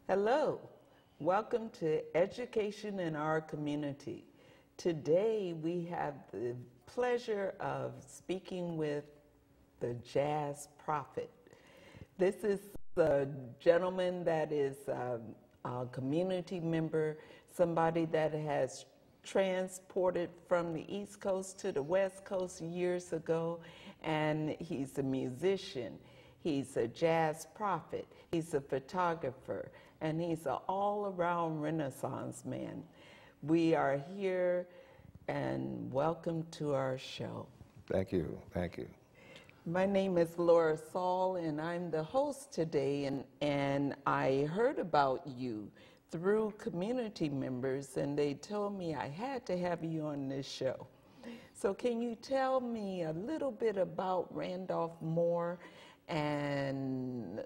Hello, welcome to Education in Our Community. Today we have the pleasure of speaking with the jazz prophet. This is a gentleman that is a community member, somebody that has transported from the East Coast to the West Coast years ago, and he's a musician. He's a jazz prophet, he's a photographer, and he's an all-around Renaissance man. We are here, and welcome to our show. Thank you, thank you. My name is LORA SALL, and I'm the host today, and I heard about you through community members, and they told me I had to have you on this show. So can you tell me a little bit about Randolph Moore and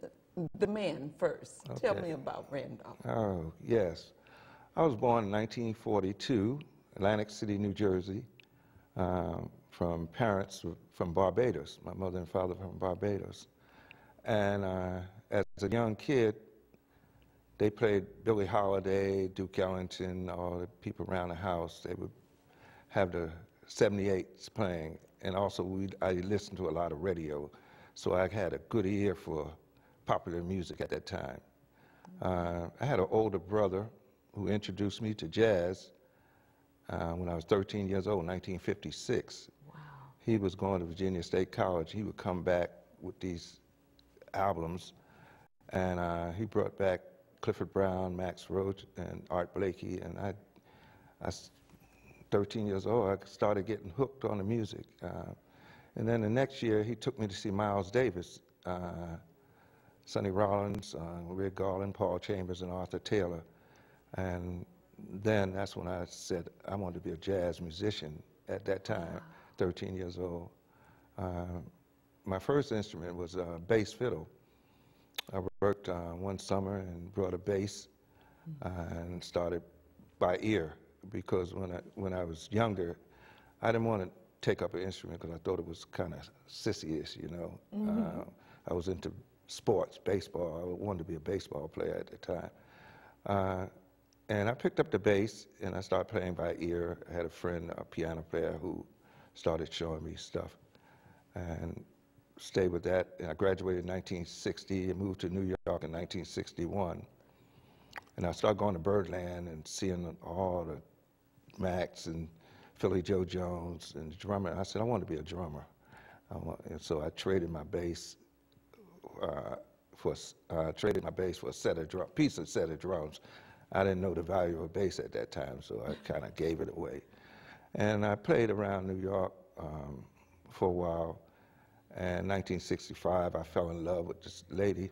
the man first? Okay. Tell me about Randolph. Oh, yes. I was born in 1942, Atlantic City, New Jersey, from parents from Barbados, my mother and father from Barbados. And as a young kid, they played Billie Holiday, Duke Ellington, all the people around the house. They would have the 78s playing. And also, I listened to a lot of radio, so I had a good ear for popular music at that time. I had an older brother who introduced me to jazz when I was 13 years old, 1956. Wow. He was going to Virginia State College. He would come back with these albums, and he brought back Clifford Brown, Max Roach, and Art Blakey, and I 13 years old, I started getting hooked on the music. And then the next year, he took me to see Miles Davis, Sonny Rollins, Rick Garland, Paul Chambers, and Arthur Taylor. And then that's when I said I wanted to be a jazz musician at that time, 13 years old. My first instrument was bass fiddle. I worked one summer and brought a bass and started by ear, because when I was younger, I didn't want to take up an instrument because I thought it was kind of sissy-ish, you know. Mm-hmm. I was into sports, baseball. I wanted to be a baseball player at the time. And I picked up the bass and I started playing by ear. I had a friend, a piano player, who started showing me stuff, and stayed with that. And I graduated in 1960 and moved to New York in 1961. And I started going to Birdland and seeing all the Max and Philly Joe Jones and the drummer. I said, I want to be a drummer. And so I traded my bass for a set of drums. I didn't know the value of a bass at that time, so I kind of gave it away. And I played around New York for a while. And in 1965, I fell in love with this lady,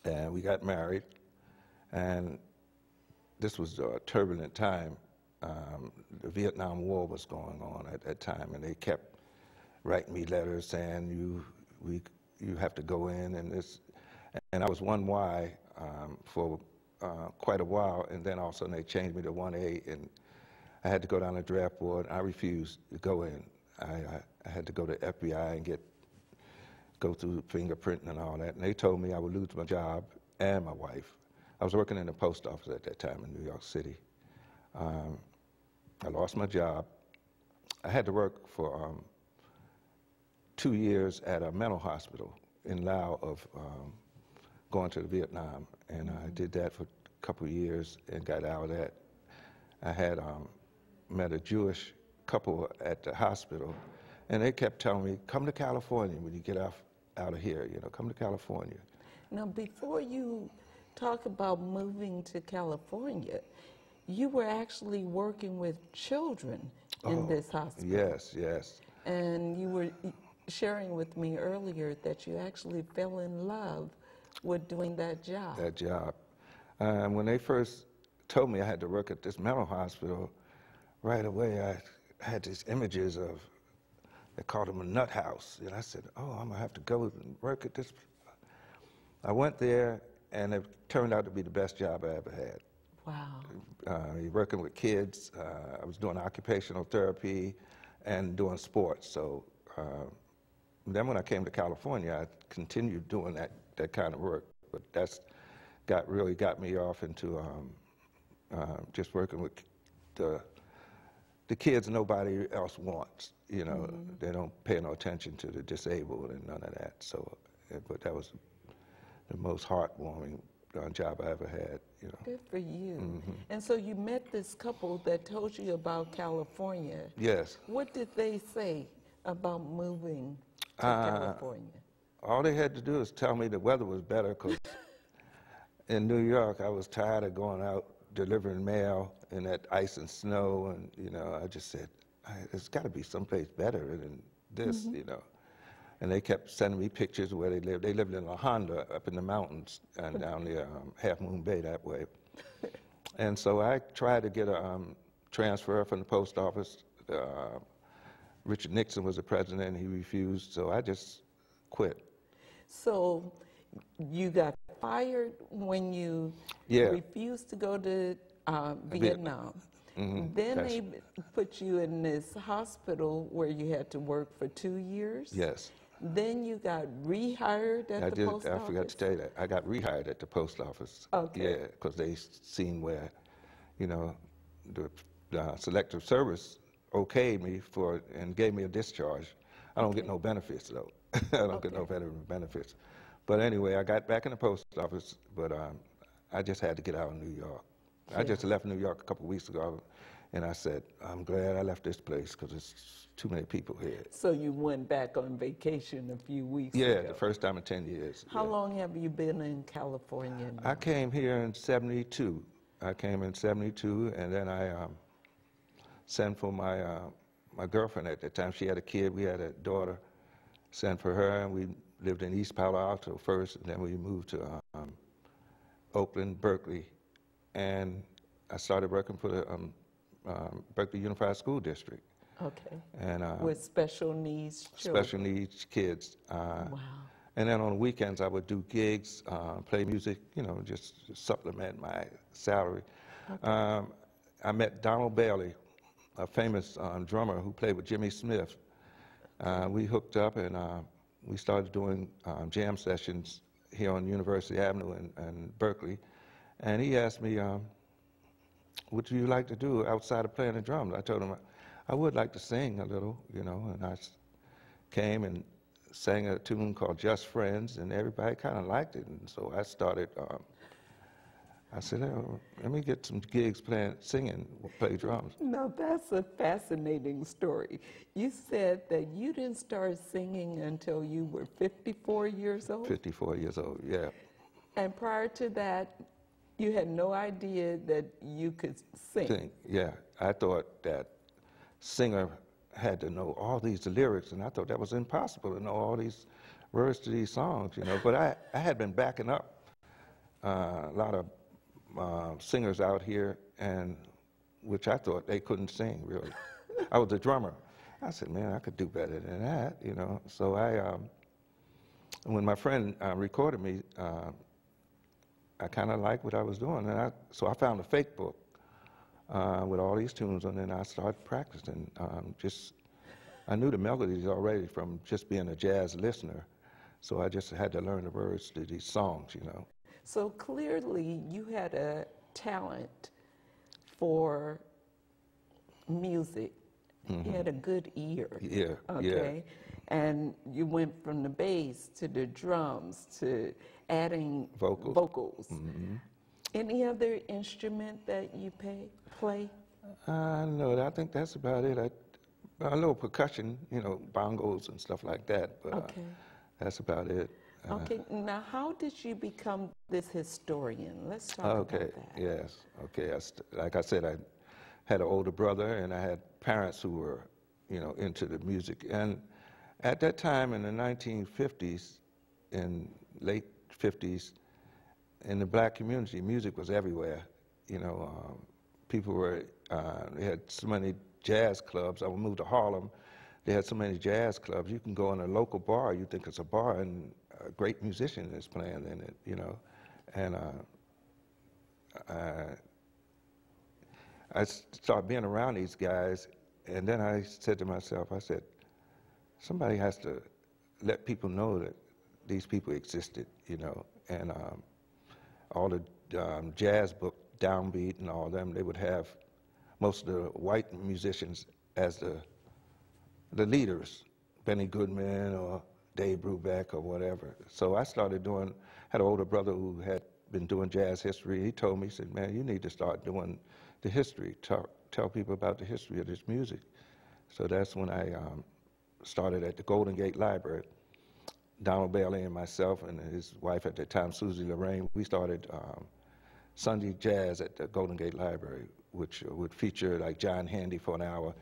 and we got married. And this was a turbulent time. The Vietnam War was going on at that time, and they kept writing me letters saying you have to go in, and I was 1Y for quite a while, and then all of a sudden they changed me to 1A, and I had to go down the draft board. I refused to go in. I had to go to FBI and go through fingerprinting and all that, and they told me I would lose my job and my wife. I was working in the post office at that time in New York City. I lost my job. I had to work for 2 years at a mental hospital in lieu of going to Vietnam, and I did that for a couple of years and got out of that. I had met a Jewish couple at the hospital, and they kept telling me, come to California when you get out of here, you know, come to California. Now, before you talk about moving to California, you were actually working with children in this hospital. Yes, yes. And you were sharing with me earlier that you actually fell in love with doing that job. That job. When they first told me I had to work at this mental hospital, right away I had these images of, they called them a nut house. And I said, oh, I'm going to have to go and work at this. I went there, and it turned out to be the best job I ever had. Wow. You're working with kids. I was doing occupational therapy and doing sports. So then when I came to California, I continued doing that kind of work. But really got me off into just working with the kids nobody else wants. You know, they don't pay no attention to the disabled and none of that. So, but that was the most heartwarming job I ever had. You know. Good for you. And so you met this couple that told you about California. Yes. What did they say about moving to California? All they had to do is tell me the weather was better, because in New York I was tired of going out delivering mail in that ice and snow, and you know, I just said, there's got to be someplace better than this, you know. And they kept sending me pictures of where they lived. They lived in La Honda, up in the mountains, and down near Half Moon Bay that way. And so I tried to get a transfer from the post office. Richard Nixon was the president, and he refused, so I just quit. So you got fired when you refused to go to Vietnam. Then they put you in this hospital where you had to work for 2 years? Yes. Then you got rehired at the post office? I forgot to tell you that. I got rehired at the post office. Okay. Yeah, because they seen where, you know, the selective service okayed me for and gave me a discharge. I don't get no benefits, though. I don't get no benefits. But anyway, I got back in the post office, but I just had to get out of New York. I just left New York a couple of weeks ago, and I said, I'm glad I left this place because there's too many people here. So you went back on vacation a few weeks ago? Yeah, the first time in 10 years. How long have you been in California now? I came here in '72. I came in '72, and then I sent for my girlfriend at that time. She had a kid. We had a daughter. Sent for her, and we lived in East Palo Alto first, and then we moved to Oakland, Berkeley, and I started working for the Berkeley Unified School District. Okay. And with special needs children? Special needs kids. Wow. And then on the weekends I would do gigs, play music, you know, just to supplement my salary. Okay. I met Donald Bailey, a famous drummer who played with Jimmy Smith. We hooked up, and we started doing jam sessions here on University Avenue in Berkeley. And he asked me, what do you like to do outside of playing the drums? I told him I would like to sing a little, you know, and I came and sang a tune called Just Friends, and everybody kind of liked it. And so I started, I said, oh, let me get some gigs singing, play drums. Now, that's a fascinating story. You said that you didn't start singing until you were 54 years old? 54 years old, yeah. And prior to that, you had no idea that you could sing? Yeah. I thought that singer had to know all these lyrics, and I thought that was impossible to know all these words to these songs, you know. But I had been backing up a lot of singers out here, and which I thought they couldn't sing, really. I was a drummer. I said, man, I could do better than that, you know. So when my friend recorded me, I kind of liked what I was doing, and so I found a fake book with all these tunes, and then I started practicing. I knew the melodies already from just being a jazz listener, so I just had to learn the words to these songs, you know. So clearly you had a talent for music. You had a good ear. Yeah, okay? Yeah. And you went from the bass to the drums to adding vocals. Any other instrument that you play? No, I think that's about it. A little percussion, you know, bongos and stuff like that, but that's about it. Okay, now how did you become this historian? Let's talk about that. Yes, okay. Like I said, I had an older brother, and I had parents who were, you know, into the music. And at that time in the 1950s, in late 50s, in the black community, music was everywhere. You know, people were, they had so many jazz clubs. I moved to Harlem. They had so many jazz clubs. You can go in a local bar, you think it's a bar, and a great musician is playing in it, you know. And I started being around these guys, and then I said to myself, I said, somebody has to let people know that these people existed, you know. And all the jazz book, Downbeat and all them, they would have most of the white musicians as the leaders, Benny Goodman or Dave Brubeck or whatever. So I started doing, had an older brother who had been doing jazz history. He told me, he said, man, you need to start doing the history, tell people about the history of this music. So that's when I started at the Golden Gate Library. Donald Bailey and myself and his wife at the time, Susie Lorraine, we started Sunday Jazz at the Golden Gate Library, which would feature like John Handy for an hour,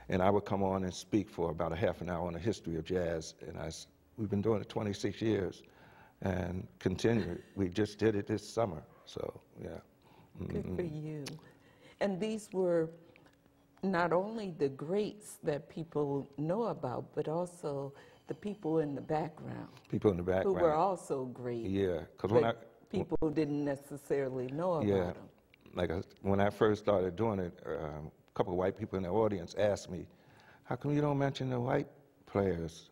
and I would come on and speak for about a half an hour on the history of jazz. And we've been doing it 26 years and continue. We just did it this summer, so yeah. Good for you. And these were not only the greats that people know about, but also the people in the background. People in the background. Who were also great. Yeah. But people didn't necessarily know about them. Like when I first started doing it, a couple of white people in the audience asked me, how come you don't mention the white players?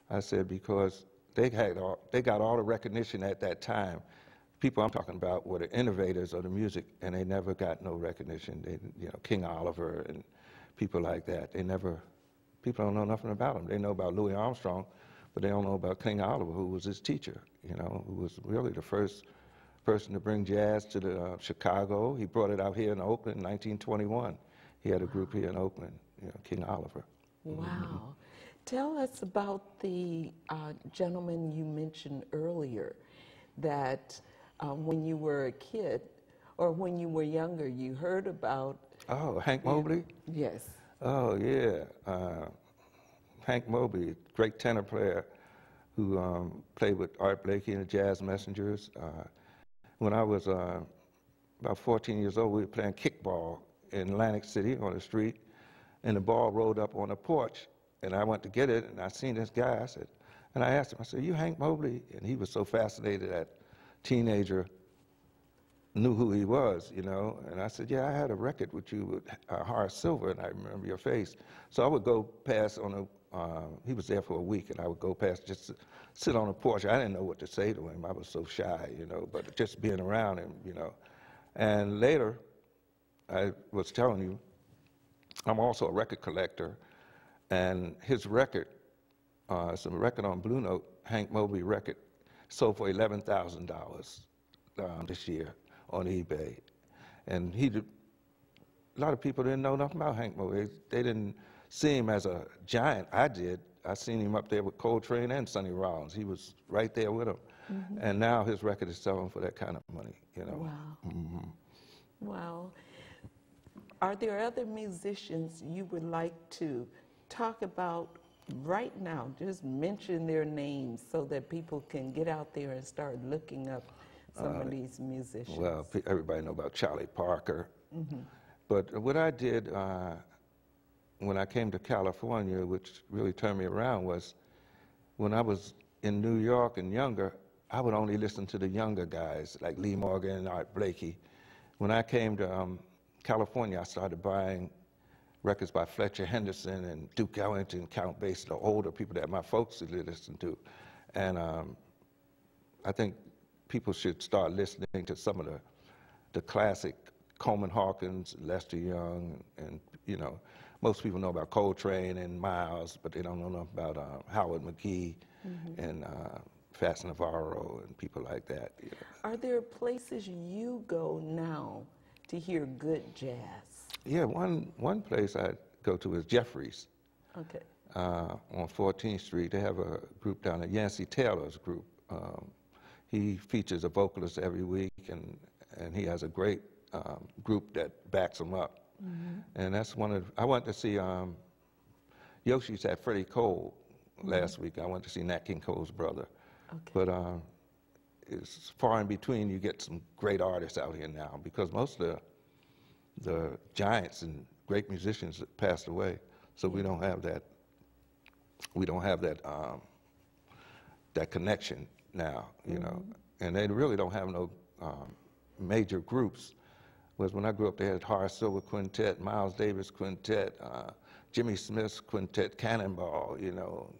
I said, because they got all the recognition at that time. People I'm talking about were the innovators of the music, and they never got no recognition. They, King Oliver and people like that. People don't know nothing about them. They know about Louis Armstrong, but they don't know about King Oliver, who was his teacher, who was really the first person to bring jazz to Chicago. He brought it out here in Oakland in 1921. He had a group here in Oakland, King Oliver. Wow. Tell us about the gentleman you mentioned earlier, that when you were a kid, or when you were younger, you heard about... Oh, Hank Mobley? Yes. Oh, yeah. Hank Mobley, great tenor player who played with Art Blakey and the Jazz Messengers. When I was about 14 years old, we were playing kickball in Atlantic City on the street, and the ball rolled up on a porch, and I went to get it, and I seen this guy, and I asked him, I said, you Hank Mobley? And he was so fascinated that teenager knew who he was, and I said, yeah, I had a record with you with Horace Silver, and I remember your face. So I would go past he was there for a week, and I would go past just to sit on the porch. I didn't know what to say to him. I was so shy, but just being around him, And later, I was telling you, I'm also a record collector, and his record, it's a record on Blue Note, Hank Mobley record, sold for $11,000 this year on eBay. And a lot of people didn't know nothing about Hank Mobley. They didn't see him as a giant. I did. I seen him up there with Coltrane and Sonny Rollins. He was right there with him. Mm-hmm. And now his record is selling for that kind of money, Wow. Mm-hmm. Wow. Are there other musicians you would like to talk about right now? Just mention their names so that people can get out there and start looking up some of these musicians. Well, everybody know about Charlie Parker. Mm-hmm. But what I did when I came to California, which really turned me around, was when I was in New York and younger, I would only listen to the younger guys like Lee Morgan and Art Blakey. When I came to California, I started buying records by Fletcher Henderson and Duke Ellington, Count Basie, the older people that my folks listened to. And I think people should start listening to some of the classic Coleman Hawkins, Lester Young, and most people know about Coltrane and Miles, but they don't know about Howard McGee mm-hmm. and Fats Navarro and people like that. Are there places you go now to hear good jazz? Yeah, one place I go to is Jeffrey's. Okay. On 14th Street. They have a group down there, Yancey Taylor's group. He features a vocalist every week, and he has a great group that backs him up. Mm-hmm. And that's I went to see Yoshi's at Freddie Cole last week. I went to see Nat King Cole's brother. Okay. But it's far in between. You get some great artists out here now because most of the giants and great musicians passed away. So we don't have that. We don't have that that connection now, and they really don't have no major groups. Whereas when I grew up, they had Horace Silver Quintet, Miles Davis Quintet, Jimmy Smith's Quintet, Cannonball,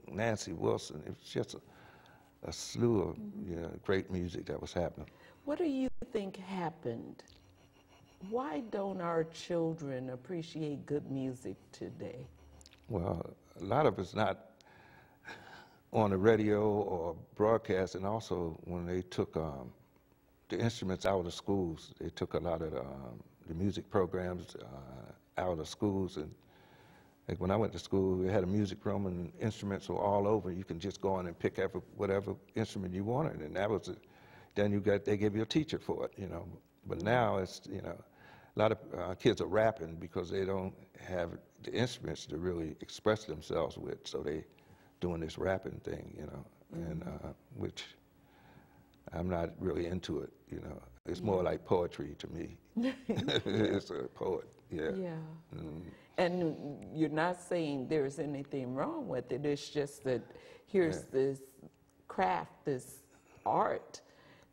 Nancy Wilson. It was just a slew of great music that was happening. What do you think happened? Why don't our children appreciate good music today? Well, a lot of it's not on the radio or broadcast, and also when they took the instruments out of the schools, they took a lot of the music programs out of the schools. And like when I went to school, we had a music room and instruments were all over. You can just go in and pick up whatever instrument you wanted, and that was it. Then they give you a teacher for it, But now it's, a lot of kids are rapping because they don't have the instruments to really express themselves with, so they doing this rapping thing, and which I'm not really into it, It's more like poetry to me. It's a poet, yeah. Yeah. And you're not saying there's anything wrong with it. It's just that here's this craft, this art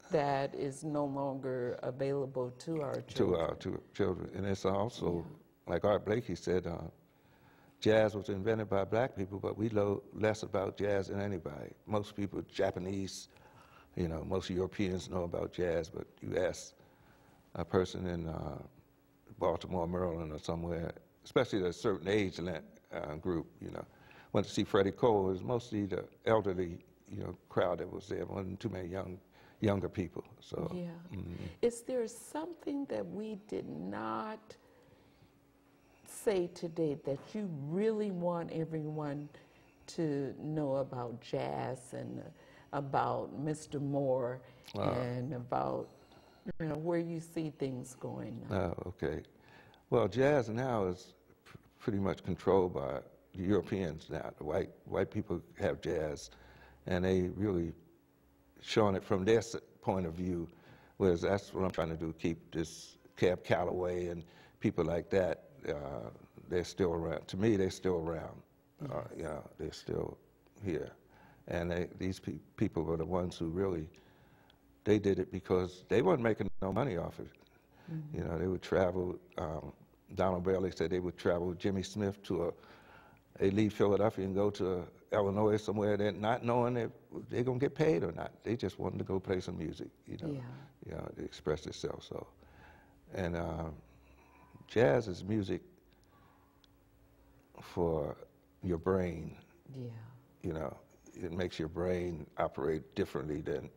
that is no longer available to our children. To our children. And it's also, like Art Blakey said, jazz was invented by black people, but we know less about jazz than anybody. Most people, Japanese, most Europeans know about jazz, but you ask a person in Baltimore, Maryland, or somewhere, especially at a certain age group, went to see Freddie Cole. It was mostly the elderly, crowd that was there. There wasn't too many younger people. So, Is there something that we did not say today that you really want everyone to know about jazz and about Mr. Moore and about where you see things going now? Okay. Well, jazz now is pretty much controlled by the Europeans now. The white people have jazz, and they really showing it from their point of view, whereas that's what I'm trying to do, keep this Cab Calloway and people like that, they're still around. To me, they're still around. They're still here. And these people were the ones who really, they did it because they weren't making no money off it. They would travel, Donald Bailey said they would travel with Jimmy Smith to they leave Philadelphia and go to Illinois somewhere, they're not knowing if they're going to get paid or not. They just wanted to go play some music, to express itself. So, and jazz is music for your brain. It makes your brain operate differently than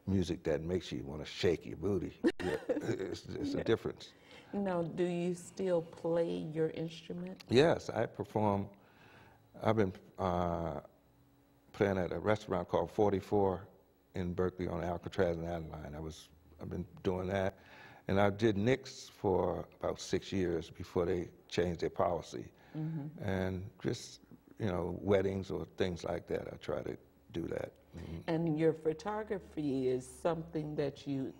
music that makes you want to shake your booty. It's a difference. Now, do you still play your instrument? Yes, I perform. I've been playing at a restaurant called 44 in Berkeley on Alcatraz and Adeline. I've been doing that, and I did Knicks for about 6 years before they changed their policy, and just weddings or things like that. I try to do that. And your photography is something that you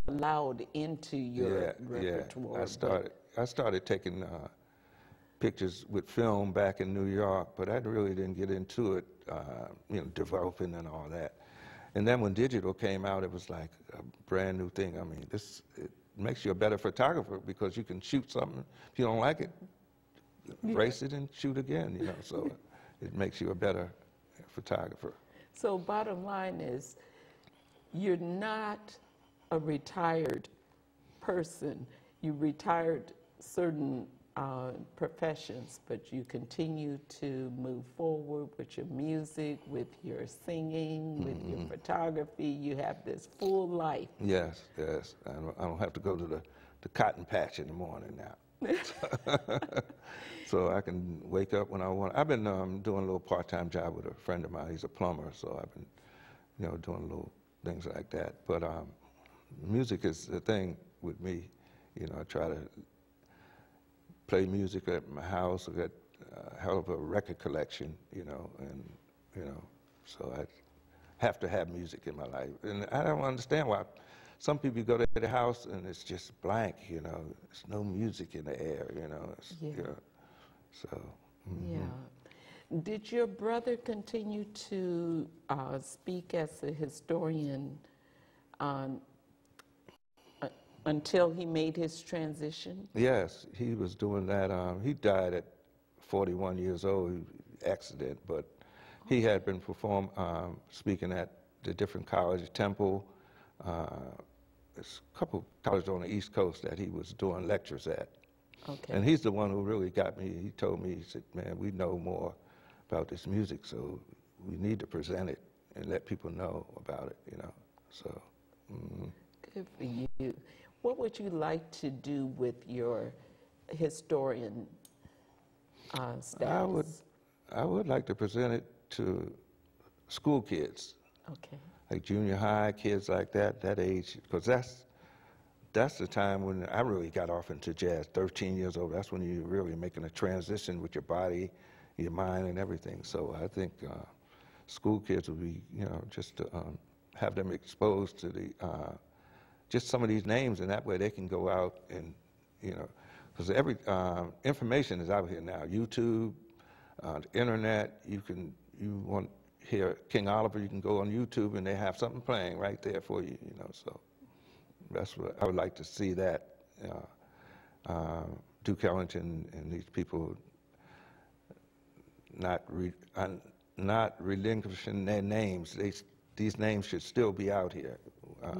allowed into your repertoire. I started taking pictures with film back in New York, but I really didn't get into it, developing and all that. And then when digital came out, it was like a brand new thing. I mean, it makes you a better photographer because you can shoot something. If you don't like it, erase it and shoot again, so it makes you a better photographer. So bottom line is, you're not a retired person. You retired certain professions, but you continue to move forward with your music, with your singing, with your photography. You have this full life. Yes. I don't have to go to the cotton patch in the morning now. So I can wake up when I want. I've been doing a little part-time job with a friend of mine. He's a plumber, so I've been, doing little things like that. But music is the thing with me. I try to play music at my house. I've got a hell of a record collection, so I have to have music in my life. And I don't understand why some people go to the house and it's just blank, there's no music in the air, so. Did your brother continue to speak as a historian until he made his transition? Yes, he was doing that. He died at 41 years old, accident, but He had been speaking at the different colleges, Temple. There's a couple colleges on the East Coast that he was doing lectures at. Okay. And he's the one who really got me. He told me, he said, man, we know more about this music, so we need to present it and let people know about it, you know. So, Good for you. What would you like to do with your historian status? I would like to present it to school kids. Okay. Like junior high kids like that age, because that's the time when I really got off into jazz, 13 years old. That's when you're really making a transition with your body, your mind, and everything. So I think school kids would be, you know, just to have them exposed to the, just some of these names, and that way they can go out and, you know, because every information is out here now. YouTube, the internet, you want to hear King Oliver, you can go on YouTube and they have something playing right there for you, you know, so that's what I would like to see, that Duke Ellington and these people not relinquishing their names. These names should still be out here.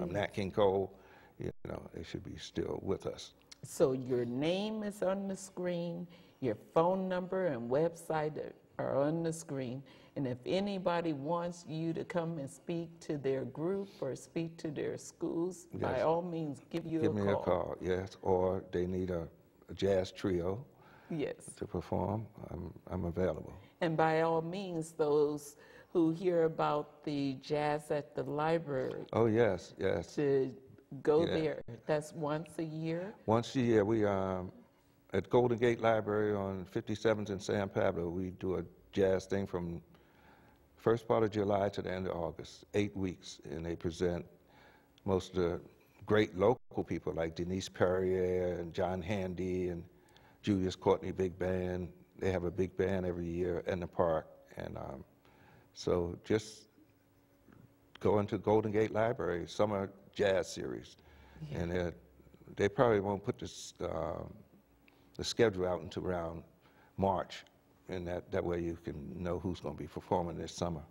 Nat King Cole, you know, they should be still with us. So your name is on the screen, your phone number and website are on the screen, and if anybody wants you to come and speak to their group or speak to their schools, yes, by all means, give me a call, yes, or they need a jazz trio, yes, to perform, I'm available. And by all means, those who hear about the Jazz at the Library. Oh, yes, yes. To go there. That's once a year? Once a year. We, at Golden Gate Library on 57th and San Pablo, we do a jazz thing from first part of July to the end of August, 8 weeks, and they present most of the great local people like Denise Perrier and John Handy and Julius Courtney Big Band. They have a big band every year in the park, and so just go into Golden Gate Library, Summer Jazz Series, and they probably won't put this, the schedule out until around March, and that way you can know who's going to be performing this summer.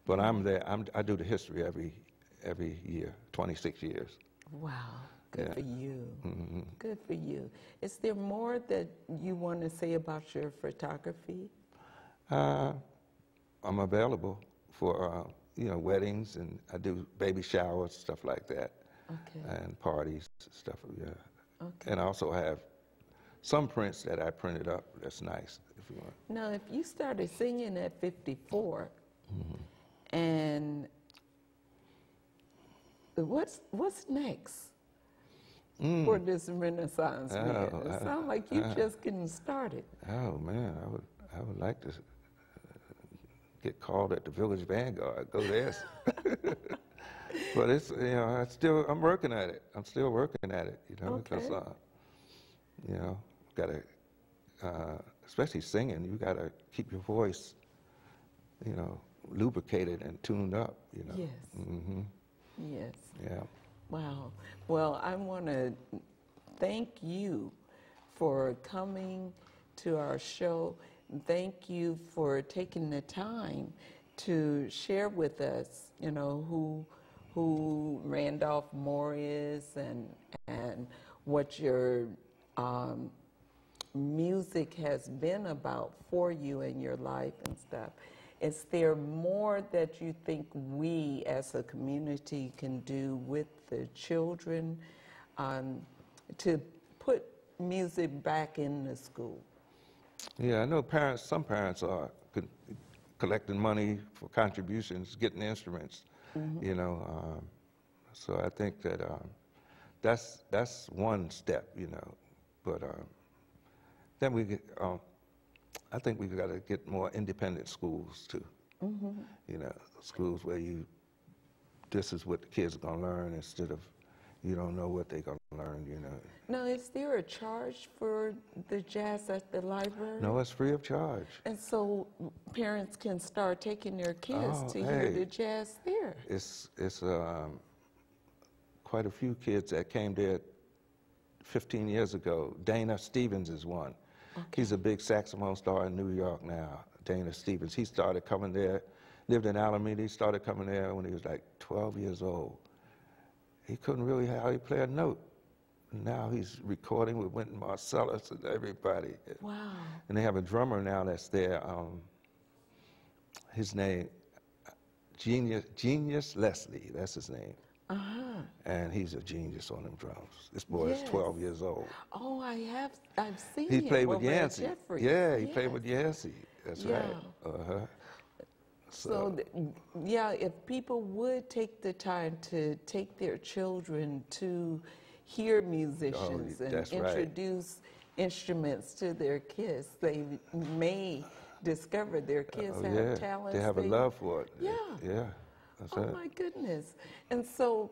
But I'm there. I do the history every year, 26 years. Wow, good for you. Mm-hmm. Good for you. Is there more that you want to say about your photography? I'm available for you know, weddings, and I do baby showers, stuff like that, and parties, stuff. Yeah. Okay. And I also have some prints that I printed up. That's nice, if you want. Now, if you started singing at 54, and what's next for this Renaissance man? It sounds like you're just getting started. Oh man, I would like to get called at the Village Vanguard. Go there. But it's, you know, I'm working at it. I'm still working at it, you know, because you know, gotta, especially singing, you gotta keep your voice, you know, lubricated and tuned up, you know. Yes. Yes. Yeah. Wow. Well, I want to thank you for coming to our show. Thank you for taking the time to share with us, you know, who Randolph Moore is and what your music has been about for you in your life and stuff. Is there more that you think we as a community can do with the children to put music back in the school? Yeah, I know some parents are collecting money for contributions, getting instruments, you know. So I think that that's one step, you know. But then I think we've got to get more independent schools too. You know, schools where this is what the kids are going to learn instead of you don't know what they're going to learn, you know. Now, is there a charge for the Jazz at the Library? No, it's free of charge. And so parents can start taking their kids to hear the jazz there. It's quite a few kids that came there 15 years ago. Dana Stevens is one. He's a big saxophone star in New York now, Dana Stevens. He started coming there lived in Alameda. He started coming there when he was like 12 years old. He couldn't really hardly play a note. Now he's recording with Wynton Marsalis and everybody. Wow. And they have a drummer now that's there. His name, Genius Leslie, that's his name. Uh-huh. And he's a genius on them drums. This boy is 12 years old. Oh, I've seen He him played with over at Yancey. Jeffrey's. Yeah, he played with Yancey. That's right. Uh-huh. So, yeah, if people would take the time to take their children to hear musicians and introduce instruments to their kids, they may discover their kids have talents. They have a love for it. Yeah. Yeah. That's Oh, my goodness. And so,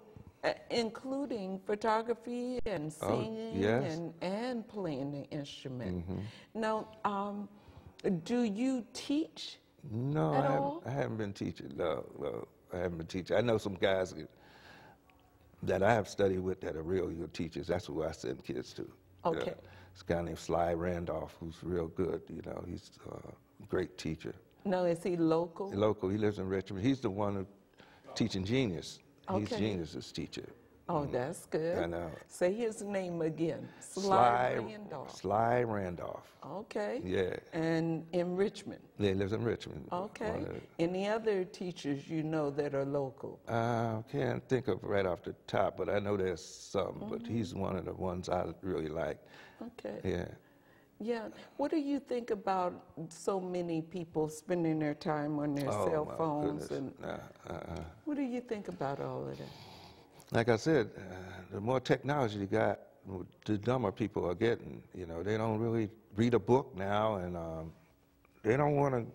including photography and singing and playing the instrument. Now, do you teach? No, I haven't been teaching. No, I haven't been teaching. I know some guys that I have studied with that are real good teachers. That's who I send kids to. Okay. This guy named Sly Randolph, who's real good. You know, he's a great teacher. No, is he local? Local. He lives in Richmond. He's the one who teaching Genius. He's Okay. Genius's teacher. Oh, that's good. I know. Say his name again. Sly Randolph. Sly Randolph. Okay. Yeah. And in Richmond. Yeah, he lives in Richmond. Okay. Any other teachers you know that are local? I can't think of right off the top, but I know there's some. But he's one of the ones I really like. Okay. Yeah. Yeah. What do you think about so many people spending their time on their cell phones? Goodness. And what do you think about all of that? Like I said, the more technology you got, the dumber people are getting. You know, they don't really read a book now, and they don't want to.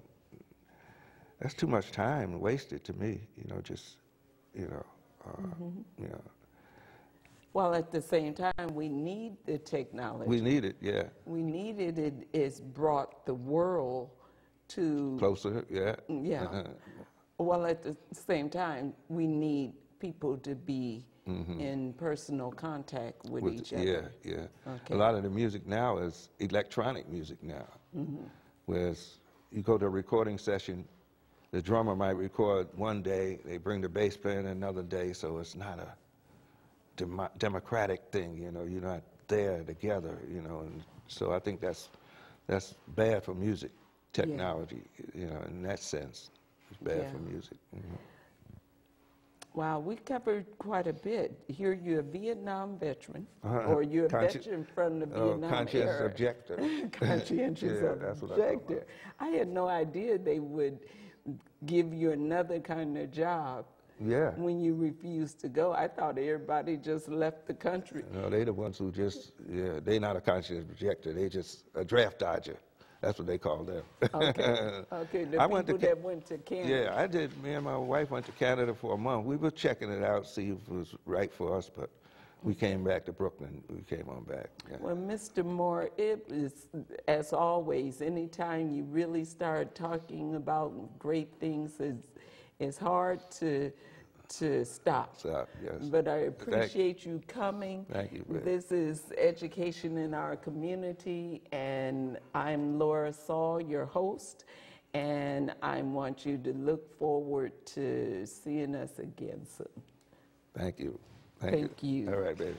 That's too much time wasted to me. You know, just you know. Well, at the same time, we need the technology. We need it, yeah. We need it. It's brought the world to closer, yeah. Yeah. Well, at the same time, we need people to be in personal contact with each other. Yeah. Okay. A lot of the music now is electronic music now. Whereas you go to a recording session, the drummer might record one day, they bring the bass player in another day, so it's not a democratic thing, you know, you're not there together, you know, and so I think that's bad for music technology, you know, in that sense. It's bad for music. Wow, we covered quite a bit. Here you're a Vietnam veteran, or you're a veteran from the Vietnam era. Conscientious objector. Conscientious objector. I had no idea they would give you another kind of job. Yeah. When you refused to go. I thought everybody just left the country. No, they the ones who just, they're not a conscientious objector. They just a draft dodger. That's what they call them. Okay. Okay. The people that went to Canada. Yeah, I did. Me and my wife went to Canada for a month. We were checking it out, see if it was right for us, but we came back to Brooklyn. We came on back. Yeah. Well, Mr. Moore, it is, as always, anytime you really start talking about great things, it's hard to stop. Yes. But I appreciate you coming. Thank you. Babe. This is Education in Our Community, and I'm LORA SALL, your host, and I want you to look forward to seeing us again soon. Thank you. Thank you. All right, baby.